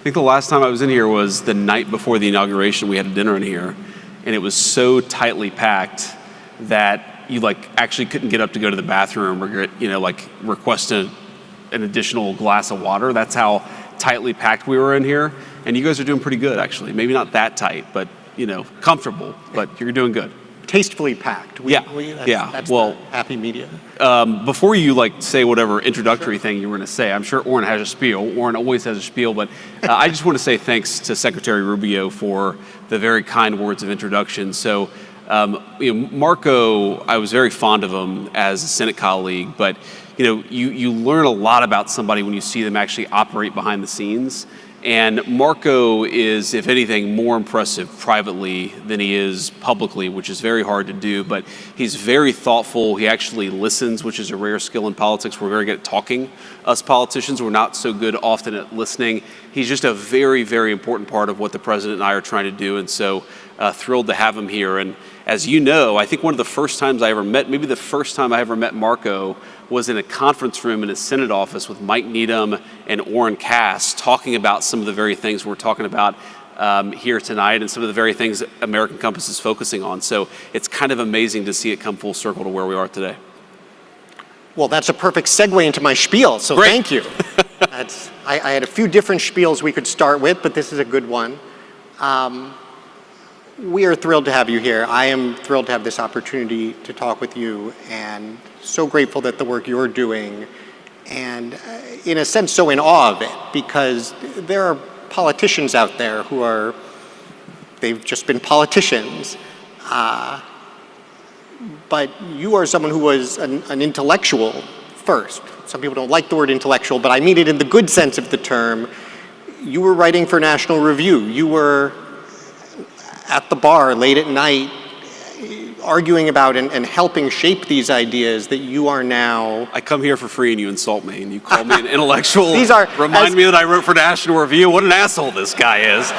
I think the last time I was in here was the night before the inauguration. We had a dinner in here, and it was so tightly packed that you actually couldn't get up to go to the bathroom or request an additional glass of water. That's how tightly packed we were in here. And you guys are doing pretty good, actually. Maybe not that tight, but comfortable. But you're doing good. Tastefully packed. That's the happy medium. Before you say whatever introductory thing you were going to say, I'm sure Oren has a spiel. Oren always has a spiel, but I just want to say thanks to Secretary Rubio for the very kind words of introduction. So, Marco, I was very fond of him as a Senate colleague, but you learn a lot about somebody when you see them actually operate behind the scenes. And Marco is, if anything, more impressive privately than he is publicly, which is very hard to do, but he's very thoughtful. He actually listens, which is a rare skill in politics. We're very good at talking. Us politicians, we're not so good often at listening. He's just a very, very important part of what the president and I are trying to do, and so thrilled to have him here. And as you know, I think one of the first times I ever met, maybe the first time I ever met Marco was in a conference room in his Senate office with Mike Needham and Oren Cass talking about some of the very things we're talking about here tonight and some of the very things American Compass is focusing on. So it's kind of amazing to see it come full circle to where we are today. Well, that's a perfect segue into my spiel, so Great. Thank you. I had a few different spiels we could start with, but this is a good one. We are thrilled to have you here. I am thrilled to have this opportunity to talk with you, and so grateful that the work you're doing, and in a sense so in awe of it, because there are politicians out there who they've just been politicians, but you are someone who was an intellectual first. Some people don't like the word intellectual, but I mean it in the good sense of the term. You were writing for National Review. You were at the bar late at night arguing about and helping shape these ideas that you are now. I come here for free and you insult me and you call me an intellectual. Remind me that I wrote for National Review. What an asshole this guy is.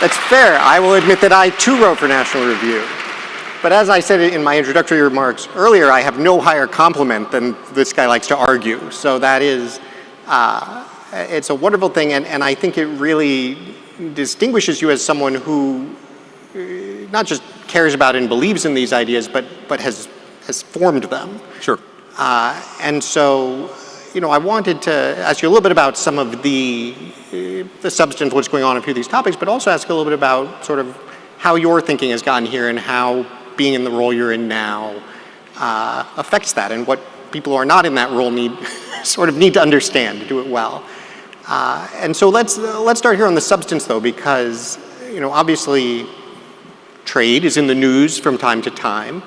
That's fair. I will admit that I too wrote for National Review. But as I said in my introductory remarks earlier, I have no higher compliment than this guy likes to argue. So that is, it's a wonderful thing, and I think it really distinguishes you as someone who not just cares about and believes in these ideas, but has formed them. Sure. And so, I wanted to ask you a little bit about some of the substance, what's going on in a few of these topics, but also ask a little bit about sort of how your thinking has gotten here and how being in the role you're in now affects that, and what people who are not in that role need to understand to do it well. And so let's start here on the substance, though, because obviously trade is in the news from time to time.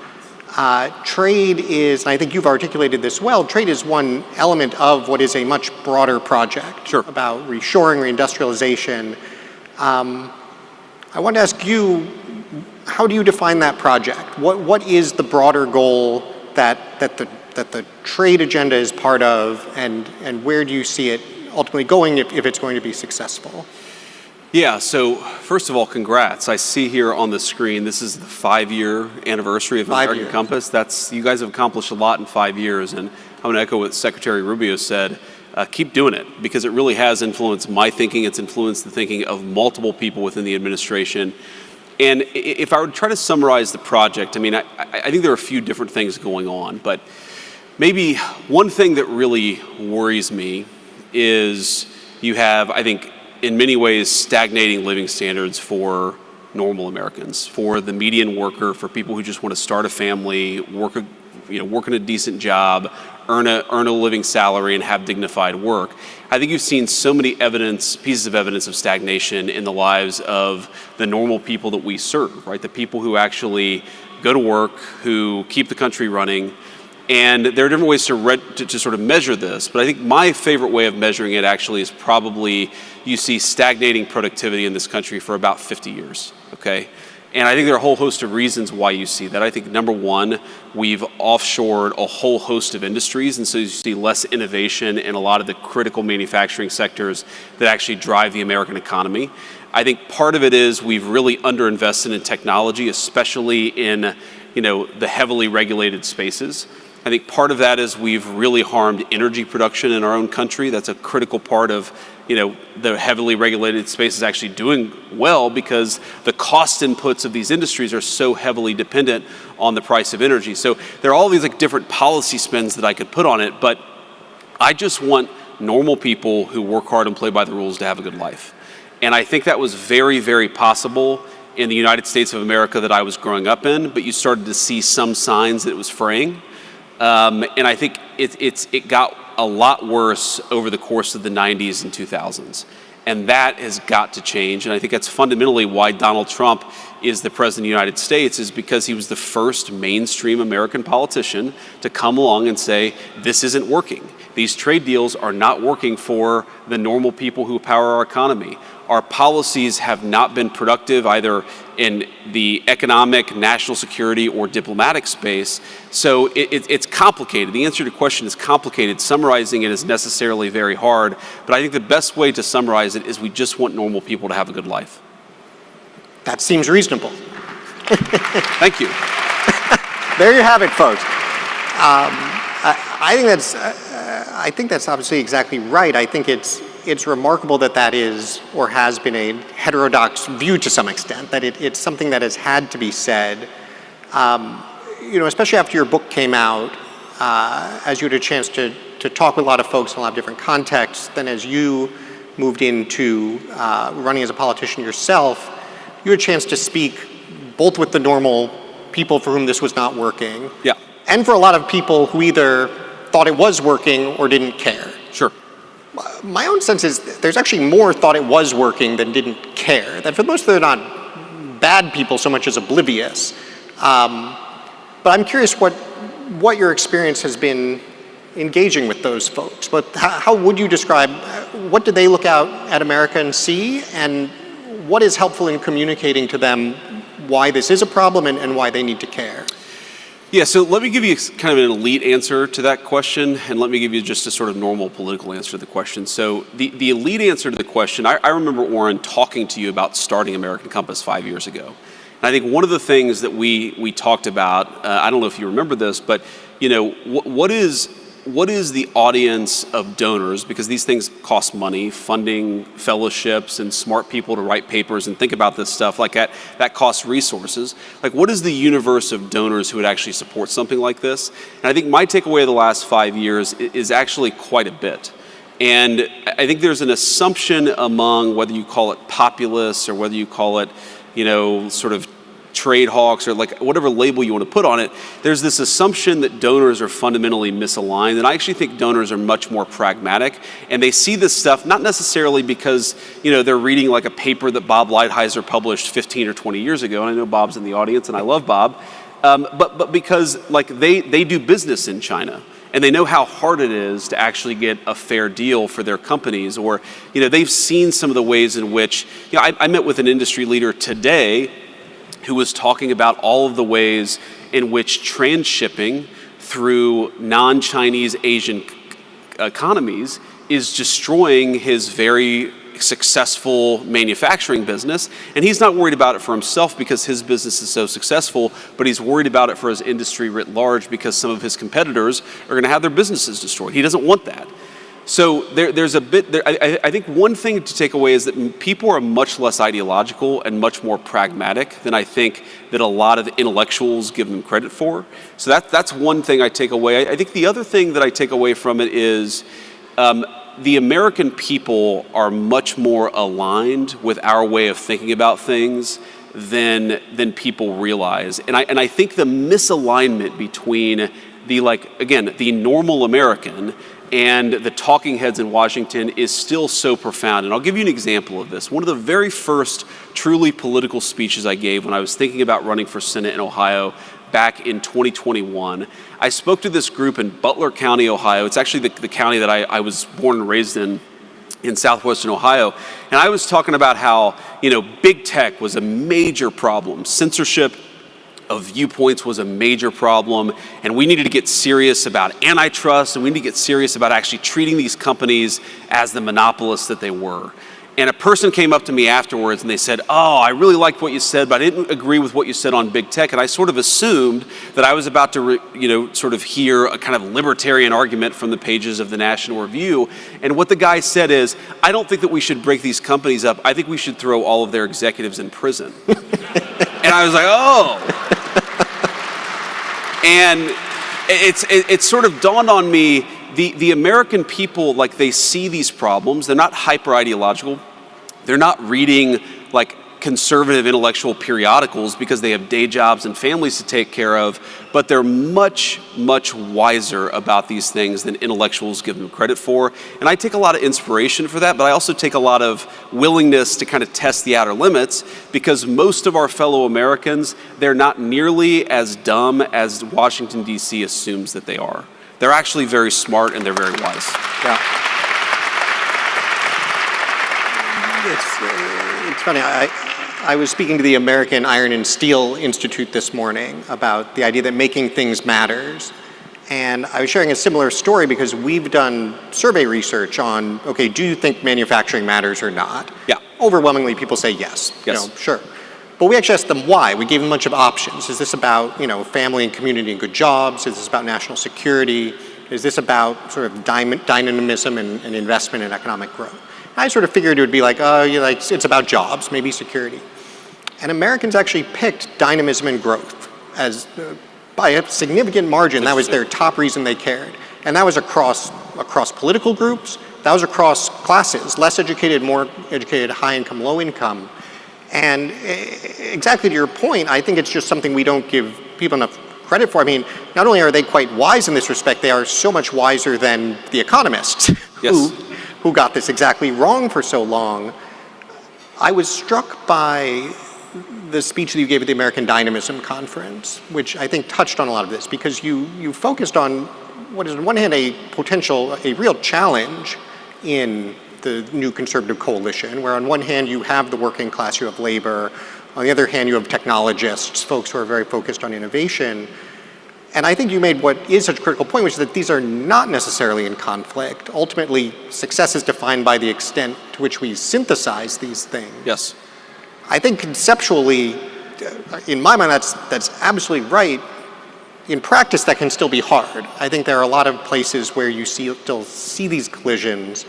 Trade is, and I think you've articulated this well, trade is one element of what is a much broader project. Sure. About reshoring, reindustrialization. I want to ask you, how do you define that project? What is the broader goal that the trade agenda is part of, and where do you see it ultimately going if it's going to be successful? Yeah, so first of all, congrats. I see here on the screen, this is the 5-year anniversary of American Compass. You guys have accomplished a lot in 5 years, and I'm going to echo what Secretary Rubio said. Keep doing it, because it really has influenced my thinking. It's influenced the thinking of multiple people within the administration. And if I were to try to summarize the project, I think there are a few different things going on, but maybe one thing that really worries me is you have, I think, in many ways, stagnating living standards for normal Americans, for the median worker, for people who just want to start a family, work in a decent job, earn a living salary, and have dignified work. I think you've seen so many pieces of evidence of stagnation in the lives of the normal people that we serve, right? The people who actually go to work, who keep the country running. And there are different ways to sort of measure this, but I think my favorite way of measuring it actually is probably you see stagnating productivity in this country for about 50 years, okay? And I think there are a whole host of reasons why you see that. I think number one, we've offshored a whole host of industries, and so you see less innovation in a lot of the critical manufacturing sectors that actually drive the American economy. I think part of it is we've really underinvested in technology, especially in the heavily regulated spaces. I think part of that is we've really harmed energy production in our own country. That's a critical part of, the heavily regulated space is actually doing well because the cost inputs of these industries are so heavily dependent on the price of energy. So there are all these different policy spins that I could put on it, but I just want normal people who work hard and play by the rules to have a good life. And I think that was very, very possible in the United States of America that I was growing up in, but you started to see some signs that it was fraying. And I think it got a lot worse over the course of the 90s and 2000s. And that has got to change. And I think that's fundamentally why Donald Trump is the president of the United States, is because he was the first mainstream American politician to come along and say, this isn't working. These trade deals are not working for the normal people who power our economy. Our policies have not been productive either in the economic, national security, or diplomatic space. So it's complicated. The answer to your question is complicated. Summarizing it is necessarily very hard. But I think the best way to summarize it is we just want normal people to have a good life. That seems reasonable. Thank you. There you have it, folks. I think that's obviously exactly right. I think it's remarkable that is or has been a heterodox view to some extent, that it's something that has had to be said. Especially after your book came out, as you had a chance to talk with a lot of folks in a lot of different contexts, then as you moved into running as a politician yourself, you had a chance to speak both with the normal people for whom this was not working, yeah, and for a lot of people who either thought it was working or didn't care. Sure. My own sense is there's actually more thought it was working than didn't care. That for the most part, they're not bad people so much as oblivious. But I'm curious what your experience has been engaging with those folks. But how would you describe, what did they look out at America and see, and what is helpful in communicating to them why this is a problem and why they need to care? Yeah, so let me give you kind of an elite answer to that question, and let me give you just a sort of normal political answer to the question. So the elite answer to the question, I remember, Oren, talking to you about starting American Compass 5 years ago. And I think one of the things that we talked about, I don't know if you remember this, but what is the audience of donors, because these things cost money, funding fellowships and smart people to write papers and think about this stuff, that costs resources. What is the universe of donors who would actually support something like this? And I think my takeaway of the last 5 years is actually quite a bit. And I think there's an assumption among, whether you call it populists or whether you call it, sort of trade hawks or whatever label you want to put on it, there's this assumption that donors are fundamentally misaligned. And I actually think donors are much more pragmatic, and they see this stuff not necessarily because they're reading a paper that Bob Lighthizer published 15 or 20 years ago, and I know Bob's in the audience and I love Bob, but because they do business in China. And they know how hard it is to actually get a fair deal for their companies, or they've seen some of the ways in which I met with an industry leader today who was talking about all of the ways in which transshipping through non-Chinese Asian economies is destroying his very successful manufacturing business. And he's not worried about it for himself because his business is so successful, but he's worried about it for his industry writ large because some of his competitors are going to have their businesses destroyed. He doesn't want that. So there's a bit there. I think one thing to take away is that people are much less ideological and much more pragmatic than I think that a lot of the intellectuals give them credit for. So that's one thing I take away. I think the other thing that I take away from it is the American people are much more aligned with our way of thinking about things than people realize. And I think the misalignment between the normal American and the talking heads in Washington is still so profound. And I'll give you an example of this. One of the very first truly political speeches I gave when I was thinking about running for Senate in Ohio back in 2021, I spoke to this group in Butler County, Ohio. It's actually the county that I was born and raised in southwestern Ohio. And I was talking about how, big tech was a major problem. Censorship of viewpoints was a major problem, and we needed to get serious about antitrust, and we need to get serious about actually treating these companies as the monopolists that they were. And a person came up to me afterwards and they said, oh, I really liked what you said, but I didn't agree with what you said on big tech. And I sort of assumed that I was about to, sort of hear a kind of libertarian argument from the pages of the National Review. And what the guy said is, I don't think that we should break these companies up. I think we should throw all of their executives in prison. And I was like, oh. And it sort of dawned on me, the American people, like, they see these problems. They're not hyper ideological. They're not reading like conservative intellectual periodicals because they have day jobs and families to take care of, but they're much, much wiser about these things than intellectuals give them credit for. And I take a lot of inspiration for that, but I also take a lot of willingness to kind of test the outer limits, because most of our fellow Americans, they're not nearly as dumb as Washington, D.C. assumes that they are. They're actually very smart and they're very wise. Yeah. It's funny. I was speaking to the American Iron and Steel Institute this morning about the idea that making things matters. And I was sharing a similar story because we've done survey research on, okay, do you think manufacturing matters or not? Yeah. Overwhelmingly, people say yes. Yes. Sure. But we actually asked them why. We gave them a bunch of options. Is this about, family and community and good jobs? Is this about national security? Is this about sort of dynamism and investment and economic growth? I sort of figured it would be like, it's about jobs, maybe security. And Americans actually picked dynamism and growth as, by a significant margin. That was their top reason they cared. And that was across political groups. That was across classes, less educated, more educated, high income, low income. And exactly to your point, I think it's just something we don't give people enough credit for. I mean, not only are they quite wise in this respect, they are so much wiser than the economists who got this exactly wrong for so long. I was struck by the speech that you gave at the American Dynamism Conference, which I think touched on a lot of this, because you focused on what is on one hand a real challenge in the new conservative coalition, where on one hand you have the working class, you have labor, on the other hand you have technologists, folks who are very focused on innovation. And I think you made what is such a critical point, which is that these are not necessarily in conflict. Ultimately, success is defined by the extent to which we synthesize these things. Yes. I think conceptually, in my mind, that's absolutely right. In practice, that can still be hard. I think there are a lot of places where you still see these collisions.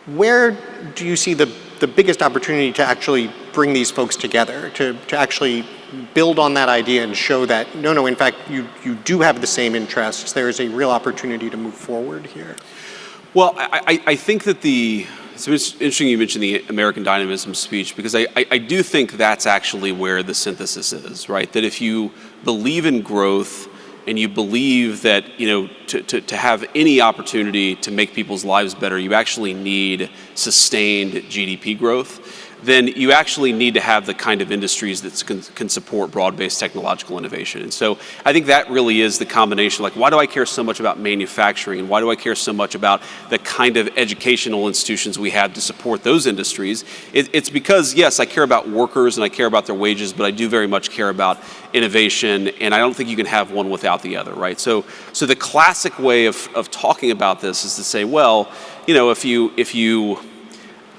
Where do you see the biggest opportunity to actually bring these folks together, to actually build on that idea and show that, no, in fact, you do have the same interests. There is a real opportunity to move forward here. Well, I think that it's interesting you mentioned the American Dynamism speech, because I do think that's actually where the synthesis is, right? That if you believe in growth and you believe that, to have any opportunity to make people's lives better, you actually need sustained GDP growth, then you actually need to have the kind of industries that can support broad-based technological innovation. And so I think that really is the combination. Like, why do I care so much about manufacturing, and why do I care so much about the kind of educational institutions we have to support those industries? It's because, yes, I care about workers and I care about their wages, but I do very much care about innovation, and I don't think you can have one without the other, right? So the classic way of talking about this is to say, well, if you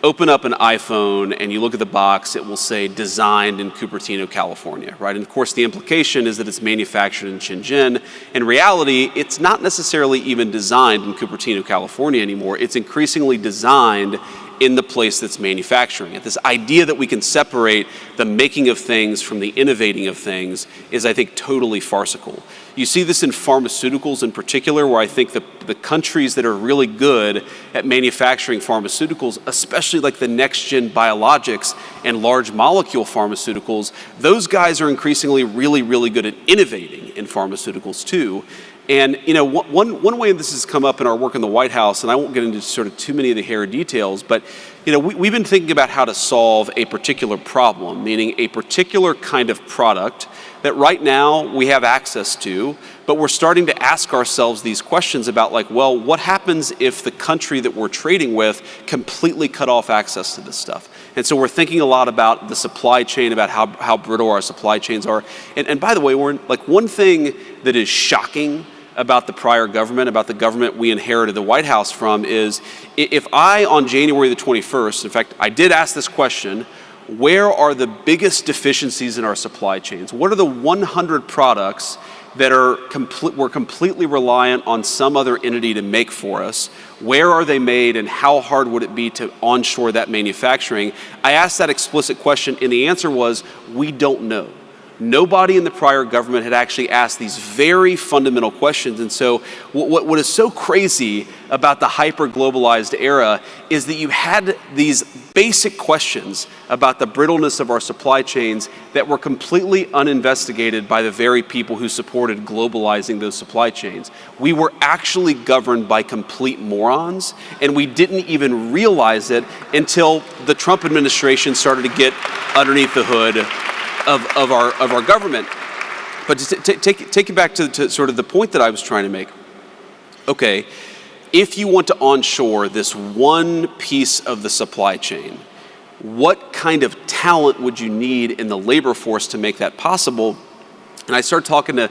open up an iPhone and you look at the box, it will say designed in Cupertino, California, right? And of course the implication is that it's manufactured in Shenzhen. In reality, it's not necessarily even designed in Cupertino, California anymore. It's increasingly designed in the place that's manufacturing it. This idea that we can separate the making of things from the innovating of things is, I think, totally farcical. You see this in pharmaceuticals in particular, where I think the countries that are really good at manufacturing pharmaceuticals, especially like the next-gen biologics and large molecule pharmaceuticals, those guys are increasingly really, really good at innovating in pharmaceuticals too. And one way this has come up in our work in the White House, and I won't get into sort of too many of the hair details, but we've been thinking about how to solve a particular problem, meaning a particular kind of product that right now we have access to, but we're starting to ask ourselves these questions about, like, well, what happens if the country that we're trading with completely cut off access to this stuff? And so we're thinking a lot about the supply chain, about how brittle our supply chains are. And by the way, one thing that is shocking about the prior government, about the government we inherited the White House from, is if I, on January the 21st, in fact, I did ask this question, where are the biggest deficiencies in our supply chains? What are the 100 products that we're completely reliant on some other entity to make for us? Where are they made, and how hard would it be to onshore that manufacturing? I asked that explicit question, and the answer was, we don't know. Nobody in the prior government had actually asked these very fundamental questions. And so what is so crazy about the hyper-globalized era is that you had these basic questions about the brittleness of our supply chains that were completely uninvestigated by the very people who supported globalizing those supply chains. We were actually governed by complete morons, and we didn't even realize it until the Trump administration started to get underneath the hood of our government. But to take it back to sort of the point that I was trying to make. Okay, if you want to onshore this one piece of the supply chain, what kind of talent would you need in the labor force to make that possible? And I started talking to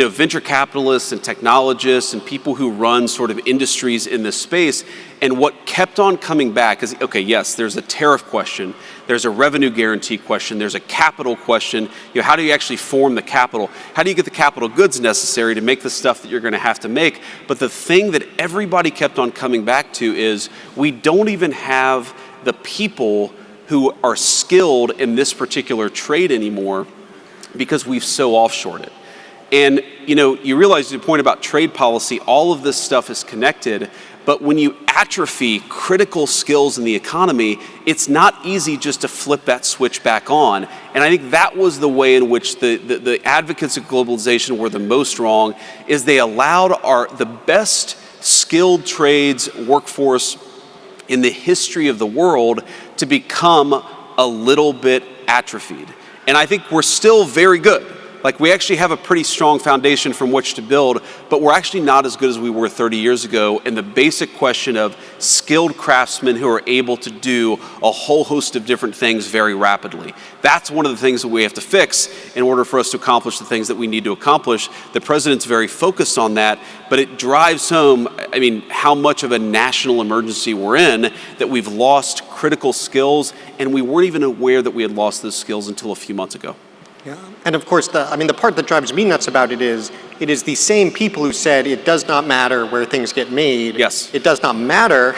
venture capitalists and technologists and people who run sort of industries in this space. And what kept on coming back is, okay, yes, there's a tariff question, there's a revenue guarantee question, there's a capital question. How do you actually form the capital? How do you get the capital goods necessary to make the stuff that you're going to have to make? But the thing that everybody kept on coming back to is we don't even have the people who are skilled in this particular trade anymore because we've so offshored it. And you realize the point about trade policy, all of this stuff is connected, but when you atrophy critical skills in the economy, it's not easy just to flip that switch back on. And I think that was the way in which the advocates of globalization were the most wrong, is they allowed the best skilled trades workforce in the history of the world to become a little bit atrophied. And I think we're still very good. Like, we actually have a pretty strong foundation from which to build, but we're actually not as good as we were 30 years ago. And the basic question of skilled craftsmen who are able to do a whole host of different things very rapidly. That's one of the things that we have to fix in order for us to accomplish the things that we need to accomplish. The president's very focused on that, but it drives home, how much of a national emergency we're in, that we've lost critical skills, and we weren't even aware that we had lost those skills until a few months ago. Yeah, and of course, the part that drives me nuts about it is the same people who said it does not matter where things get made. Yes. It does not matter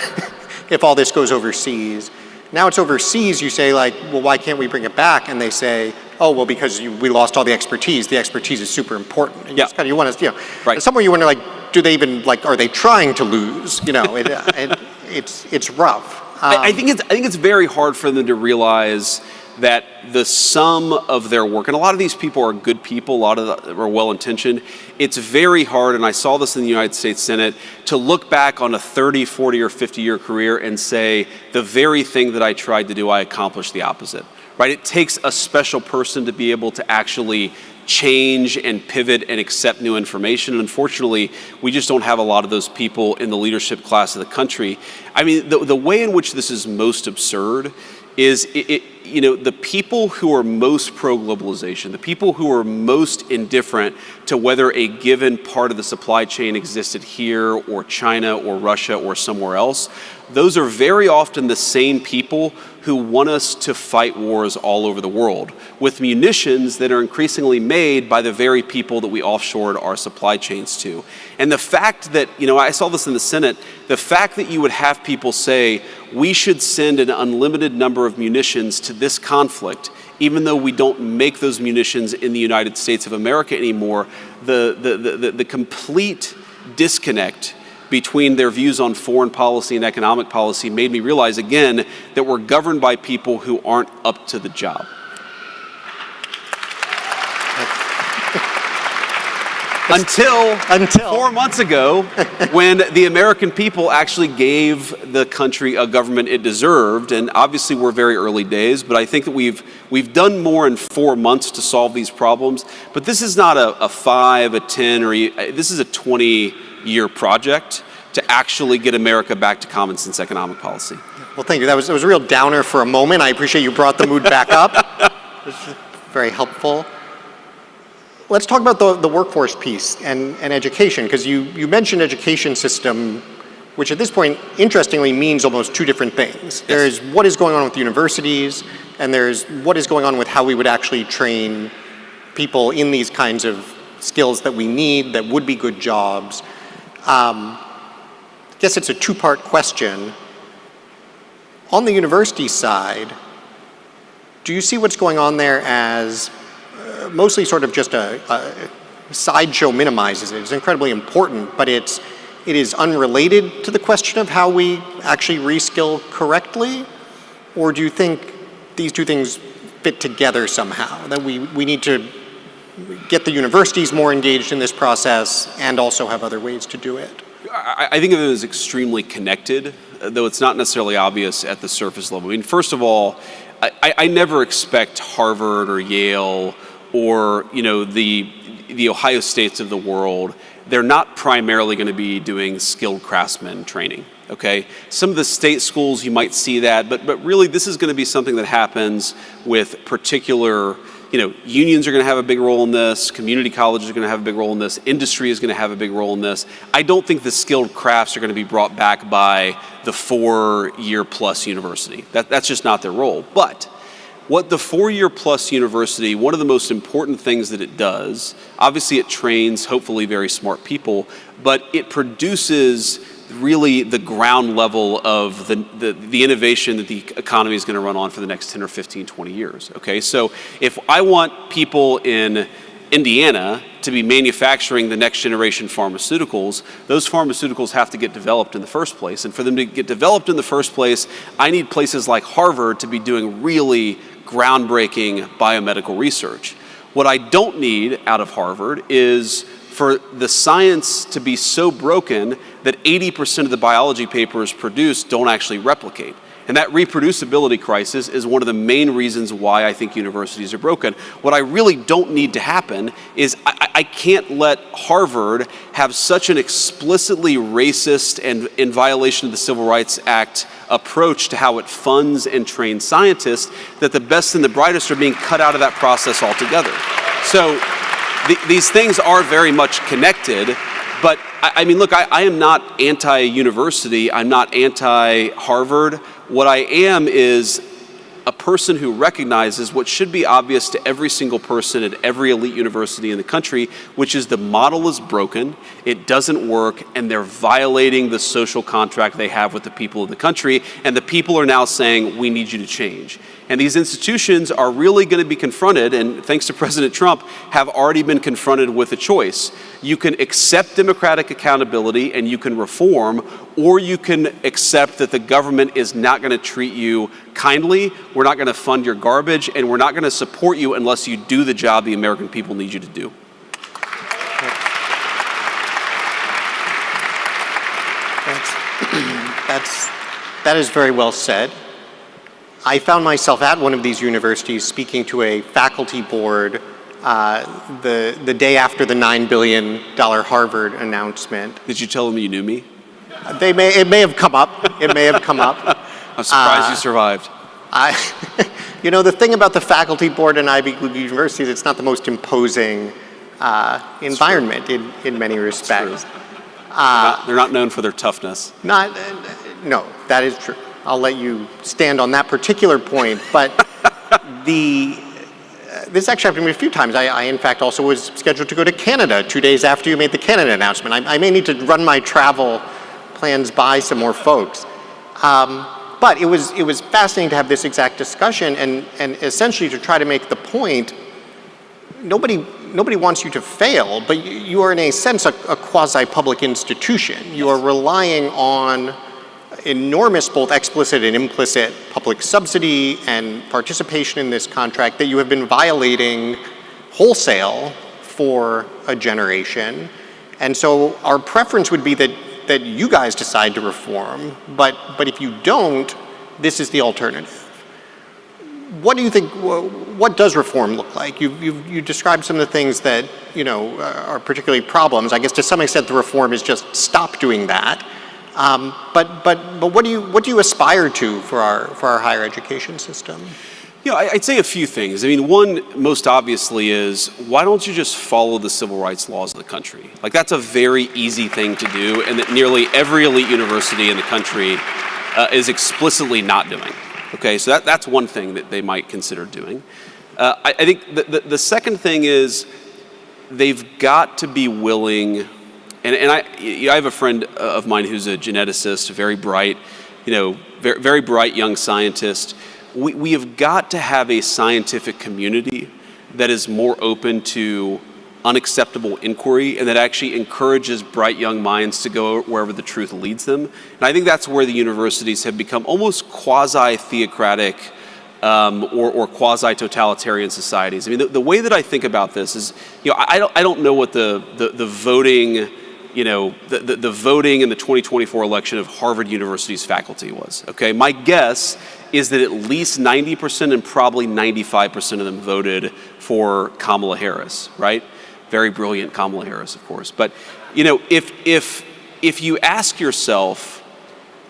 if all this goes overseas. Now it's overseas, you say, like, well, why can't we bring it back? And they say, oh, well, because we lost all the expertise. The expertise is super important. And you want to, right. Somewhere you wonder, like, do they even, like, are they trying to lose? It's rough. I think it's very hard for them to realize that the sum of their work, and a lot of these people are good people, a lot of them are well-intentioned, it's very hard, and I saw this in the United States Senate, to look back on a 30, 40, or 50-year career and say, the very thing that I tried to do, I accomplished the opposite, right? It takes a special person to be able to actually change and pivot and accept new information. And unfortunately, we just don't have a lot of those people in the leadership class of the country. The way in which this is most absurd is the people who are most pro-globalization, the people who are most indifferent to whether a given part of the supply chain existed here or China or Russia or somewhere else, those are very often the same people who want us to fight wars all over the world with munitions that are increasingly made by the very people that we offshored our supply chains to. And the fact that, I saw this in the Senate, the fact that you would have people say, we should send an unlimited number of munitions to this conflict, even though we don't make those munitions in the United States of America anymore, the complete disconnect between their views on foreign policy and economic policy made me realize again that we're governed by people who aren't up to the job. Until 4 months ago, when the American people actually gave the country a government it deserved. And obviously we're very early days, but I think that we've done more in 4 months to solve these problems. But this is not a 5, a 10, this is a 20-year project to actually get America back to common sense economic policy. Well, thank you. That was a real downer for a moment. I appreciate you brought the mood back up. This is very helpful. let's talk about the workforce piece and education, because you mentioned education system, which at this point, interestingly, means almost two different things. Yes. There's what is going on with universities, and there's what is going on with how we would actually train people in these kinds of skills that we need, that would be good jobs. I guess it's a two-part question. On the university side, do you see what's going on there as mostly sort of just a sideshow minimizes it? It's incredibly important, but it is unrelated to the question of how we actually reskill correctly? Or do you think these two things fit together somehow, that we need to get the universities more engaged in this process and also have other ways to do it? I think of it as extremely connected, though it's not necessarily obvious at the surface level. I mean, first of all, I never expect Harvard or Yale or, the Ohio States of the world, they're not primarily going to be doing skilled craftsman training, okay? Some of the state schools, you might see that, but really this is going to be something that happens with particular, unions are going to have a big role in this, community colleges are going to have a big role in this, industry is going to have a big role in this. I don't think the skilled crafts are going to be brought back by the 4-year plus university. That's just not their role. But what the 4-year plus university, one of the most important things that it does, obviously it trains hopefully very smart people, but it produces really the ground level of the innovation that the economy is going to run on for the next 10 or 15, 20 years, okay? So if I want people in Indiana to be manufacturing the next generation pharmaceuticals, those pharmaceuticals have to get developed in the first place. And for them to get developed in the first place, I need places like Harvard to be doing really groundbreaking biomedical research. What I don't need out of Harvard is for the science to be so broken that 80% of the biology papers produced don't actually replicate. And that reproducibility crisis is one of the main reasons why I think universities are broken. What I really don't need to happen is I can't let Harvard have such an explicitly racist and in violation of the Civil Rights Act approach to how it funds and trains scientists that the best and the brightest are being cut out of that process altogether. So these things are very much connected. But I mean, look, I am not anti-university. I'm not anti-Harvard. What I am is a person who recognizes what should be obvious to every single person at every elite university in the country, which is the model is broken, it doesn't work, and they're violating the social contract they have with the people of the country, and the people are now saying, we need you to change. And these institutions are really going to be confronted, and thanks to President Trump, have already been confronted with a choice. You can accept democratic accountability and you can reform, or you can accept that the government is not going to treat you kindly, we're not going to fund your garbage, and we're not going to support you unless you do the job the American people need you to do. That is very well said. I found myself at one of these universities speaking to a faculty board the day after the $9 billion Harvard announcement. Did you tell them you knew me? It may have come up. It may have come up. I'm surprised you survived. The thing about the faculty board in Ivy League universities, it's not the most imposing environment in many respects. They're not known for their toughness. No, that is true. I'll let you stand on that particular point, but this actually happened to me a few times. I in fact also was scheduled to go to Canada 2 days after you made the Canada announcement. I may need to run my travel plans by some more folks. But it was fascinating to have this exact discussion and essentially to try to make the point, nobody wants you to fail, but you are in a sense a quasi-public institution. You are relying on enormous both explicit and implicit public subsidy and participation in this contract that you have been violating wholesale for a generation. And so our preference would be that you guys decide to reform, but if you don't, this is the alternative. What do you think, what does reform look like? You described some of the things that, are particularly problems. I guess to some extent the reform is just stop doing that. But what do you aspire to for our higher education system? I'd say a few things. I mean, one, most obviously, is why don't you just follow the civil rights laws of the country? Like, that's a very easy thing to do, and that nearly every elite university in the country is explicitly not doing. Okay, so that's one thing that they might consider doing. I think the second thing is they've got to be willing, and I have a friend of mine who's a geneticist, very bright, very bright young scientist. We have got to have a scientific community that is more open to unacceptable inquiry and that actually encourages bright young minds to go wherever the truth leads them. And I think that's where the universities have become almost quasi-theocratic or quasi-totalitarian societies. I mean, the way that I think about this is, I don't know what the voting, the voting in the 2024 election of Harvard University's faculty was. Okay, my guess is that at least 90% and probably 95% of them voted for Kamala Harris, right? Very brilliant Kamala Harris, of course. But if you ask yourself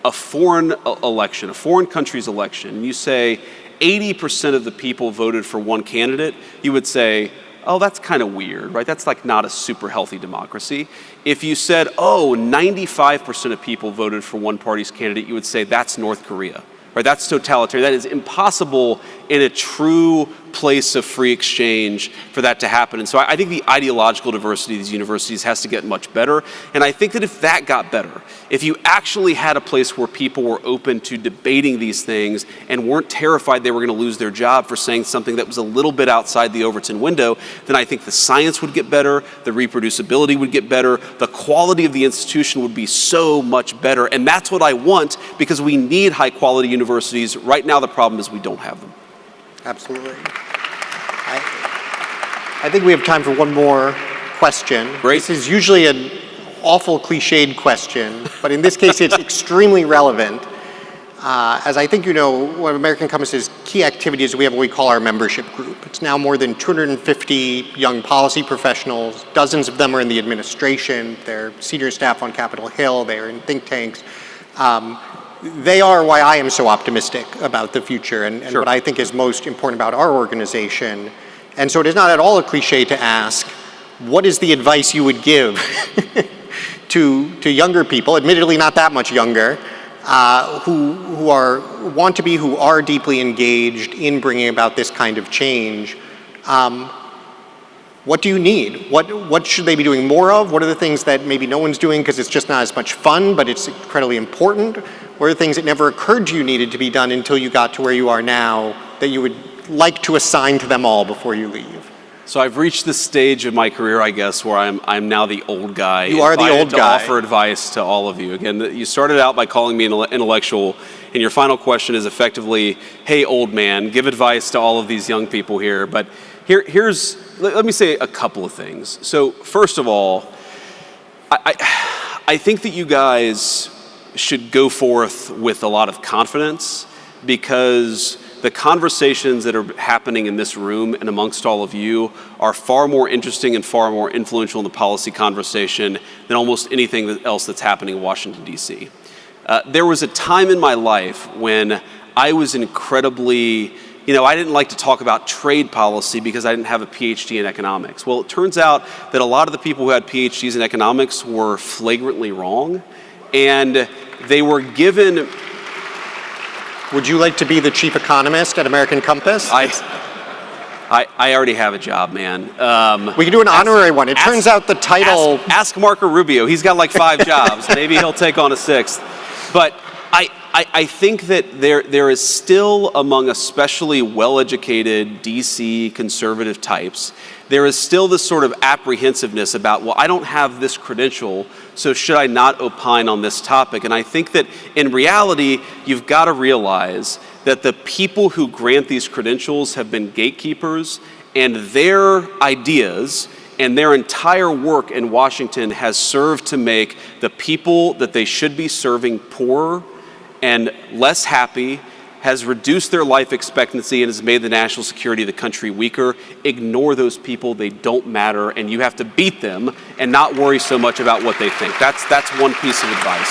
a foreign election, a foreign country's election, and you say 80% of the people voted for one candidate, you would say, oh, that's kind of weird, right? That's like not a super healthy democracy. If you said, 95% of people voted for one party's candidate, you would say that's North Korea. Right, that's totalitarian. That is impossible in a true place of free exchange for that to happen. And so I think the ideological diversity of these universities has to get much better. And I think that if that got better, if you actually had a place where people were open to debating these things and weren't terrified they were going to lose their job for saying something that was a little bit outside the Overton window, then I think the science would get better, the reproducibility would get better, the quality of the institution would be so much better. And that's what I want, because we need high quality universities. Right now the problem is we don't have them. Absolutely. I think we have time for one more question. Great. This is usually an awful cliched question, but in this case it's extremely relevant. As I think you know, one of American Compass's key activities, we have what we call our membership group. It's now more than 250 young policy professionals. Dozens of them are in the administration. They're senior staff on Capitol Hill. They're in think tanks. They are why I am so optimistic about the future and Sure. what I think is most important about our organization. And so it is not at all a cliche to ask, what is the advice you would give to younger people, admittedly not that much younger, who are deeply engaged in bringing about this kind of change? What do you need? What should they be doing more of? What are the things that maybe no one's doing because it's just not as much fun, but it's incredibly important? What are the things that never occurred to you needed to be done until you got to where you are now that you would like to assign to them all before you leave? So I've reached the stage of my career, I guess, where I'm now the old guy. You are the old guy. To offer advice to all of you. Again, you started out by calling me an intellectual, and your final question is effectively, hey, old man, give advice to all of these young people here. But let me say a couple of things. So first of all, I think that you guys should go forth with a lot of confidence, because the conversations that are happening in this room and amongst all of you are far more interesting and far more influential in the policy conversation than almost anything else that's happening in Washington, D.C. There was a time in my life when I was incredibly, I didn't like to talk about trade policy because I didn't have a PhD in economics. Well, it turns out that a lot of the people who had PhDs in economics were flagrantly wrong, and they were given... Would you like to be the chief economist at American Compass? I already have a job, man. We can do an honorary one. It turns out the title... Ask Marco Rubio. He's got like 5 jobs. Maybe he'll take on a 6th. But I think that there is still, among especially well-educated DC conservative types, there is still this sort of apprehensiveness about, well, I don't have this credential, so should I not opine on this topic? And I think that in reality, you've got to realize that the people who grant these credentials have been gatekeepers, and their ideas and their entire work in Washington has served to make the people that they should be serving poorer and less happy, has reduced their life expectancy, and has made the national security of the country weaker. Ignore those people. They don't matter, and you have to beat them and not worry so much about what they think. That's one piece of advice.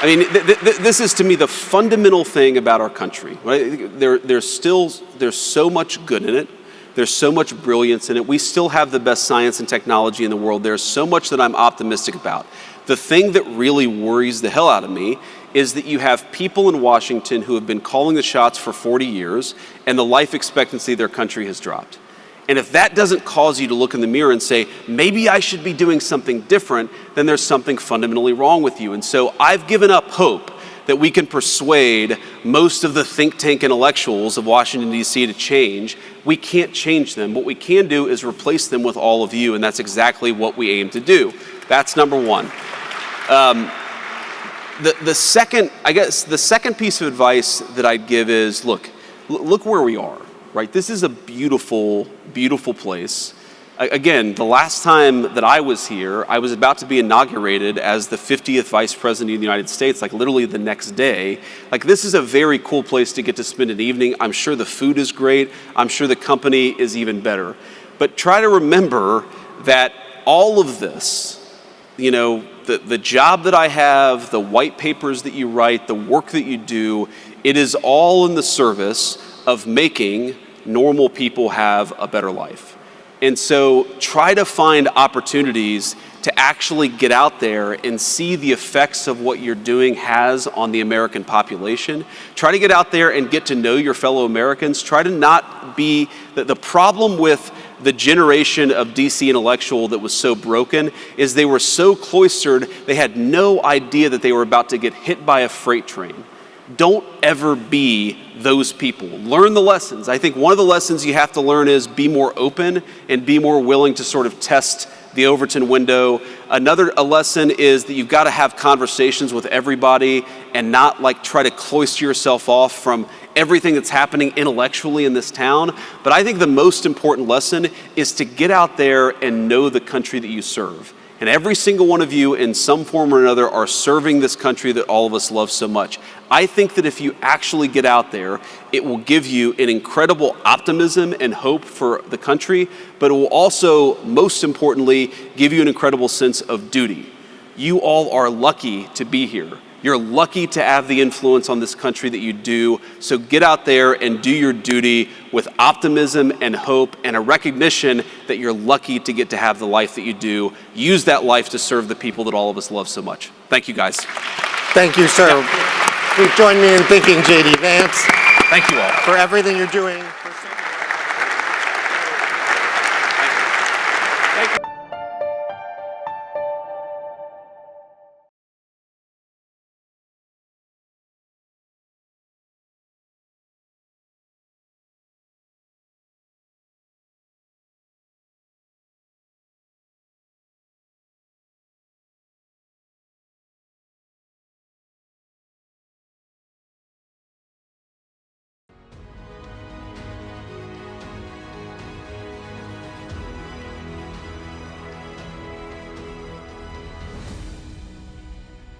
I mean, this is to me the fundamental thing about our country. Right? There's so much good in it. There's so much brilliance in it. We still have the best science and technology in the world. There's so much that I'm optimistic about. The thing that really worries the hell out of me is that you have people in Washington who have been calling the shots for 40 years, and the life expectancy of their country has dropped. And if that doesn't cause you to look in the mirror and say, maybe I should be doing something different, then there's something fundamentally wrong with you. And so I've given up hope that we can persuade most of the think tank intellectuals of Washington, D.C. to change. We can't change them. What we can do is replace them with all of you, and that's exactly what we aim to do. That's number one. The second piece of advice that I'd give is, look where we are, right? This is a beautiful, beautiful place. Again, the last time that I was here, I was about to be inaugurated as the 50th Vice President of the United States, like literally the next day. Like, this is a very cool place to get to spend an evening. I'm sure the food is great. I'm sure the company is even better. But try to remember that all of this, you know, the job that I have, the white papers that you write, the work that you do, it is all in the service of making normal people have a better life. And so try to find opportunities to actually get out there and see the effects of what you're doing has on the American population. Try to get out there and get to know your fellow Americans. Try to not be, the problem with the generation of DC intellectual that was so broken is they were so cloistered, they had no idea that they were about to get hit by a freight train. Don't ever be those people. Learn the lessons. I think one of the lessons you have to learn is be more open and be more willing to sort of test the Overton window. A lesson is that you've got to have conversations with everybody and not like try to cloister yourself off from everything that's happening intellectually in this town. But I think the most important lesson is to get out there and know the country that you serve. And every single one of you in some form or another are serving this country that all of us love so much. I think that if you actually get out there, it will give you an incredible optimism and hope for the country, but it will also, most importantly, give you an incredible sense of duty. You all are lucky to be here. You're lucky to have the influence on this country that you do. So get out there and do your duty with optimism and hope and a recognition that you're lucky to get to have the life that you do. Use that life to serve the people that all of us love so much. Thank you, guys. Thank you, sir. Please join me in thanking J.D. Vance. Thank you all. For everything you're doing.